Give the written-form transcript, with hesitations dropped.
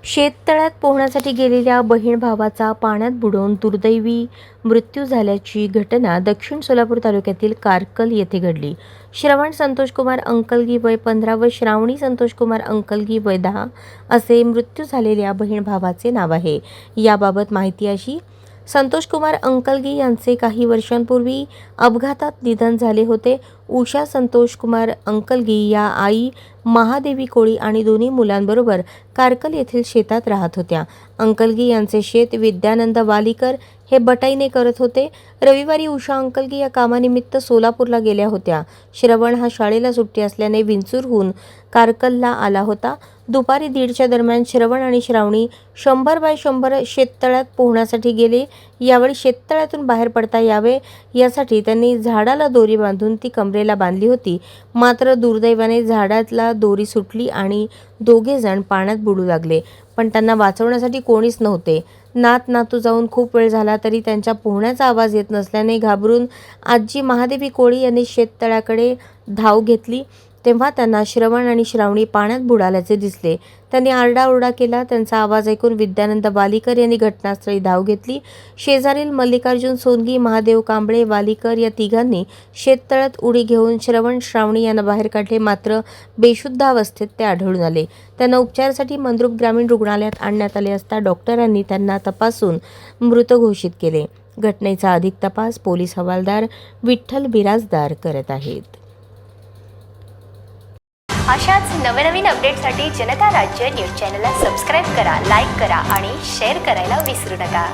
शेततळ्यात पोहण्यासाठी गेलेल्या बहीण भावाचा पाण्यात बुडून दुर्दैवी मृत्यू झाल्याची घटना दक्षिण सोलापूर तालुक्यातील कारकल येथे घडली. श्रवण संतोषकुमार अंकलगी वय 15 व श्रावणी संतोषकुमार अंकलगी वय 10 असे मृत्यू झालेल्या बहीण भावाचे नाव आहे. याबाबत माहिती अशी, संतोषकुमार अंकलगी यांचे काही वर्षांपूर्वी अपघातात निधन झाले होते. उषा संतोषकुमार अंकलगी या आई महादेवी कोळी आणि दोन्ही मुलांबरोबर कारकल येथील शेतात राहत होत्या. अंकलगी यांचे शेत विद्यानंद वालीकर हे बटाईने करत होते. रविवारी उषा अंकलगी या कामानिमित्त सोलापूरला गेल्या होत्या. श्रवण हा शाळेला सुट्टी असल्याने विंचूरहून कारकलला आला होता. दुपारी 1:30च्या दरम्यान श्रवण आणि श्रावणी 100 बाय 100 शेततळ्यात पोहण्यासाठी गेले. यावेळी शेततळ्यातून बाहेर पडता यावे यासाठी त्यांनी झाडाला दोरी बांधून ती कमरेला बांधली होती. मात्र दुर्दैवाने झाडाला दोरी सुटली आणि दोघे जण पाण्यात बुडू लागले. पण त्यांना वाचवण्यासाठी कोणीच नव्हते. नात नातू जाऊन खूप वेळ झाला तरी त्यांच्या पोहण्याचा आवाज येत नसल्याने घाबरून आजी महादेवी कोळी यांनी शेततळ्याकडे धाव घेतली. तेव्हा त्यांना श्रवण आणि श्रावणी पाण्यात बुडाल्याचे दिसले. त्यांनी आरडाओरडा केला. त्यांचा आवाज ऐकून विद्यानंद वालीकर यांनी घटनास्थळी धाव घेतली. शेजारील मल्लिकार्जुन सोनगी, महादेव कांबळे, वालीकर या तिघांनी शेततळ्यात उडी घेऊन श्रवण श्रावणी यांना बाहेर काढले. मात्र बेशुद्ध अवस्थेत ते आढळून आले. त्यांना उपचारासाठी मंद्रुप ग्रामीण रुग्णालयात आणण्यात आले असता डॉक्टरांनी त्यांना तपासून मृत घोषित केले. घटनेचा अधिक तपास पोलीस हवालदार विठ्ठल बिराजदार करत आहेत. अशाच नवनवीन अपडेटसाठी जनता राज्य न्यूज चॅनलला सबस्क्राईब करा, लाईक करा आणि शेअर करायला विसरू नका.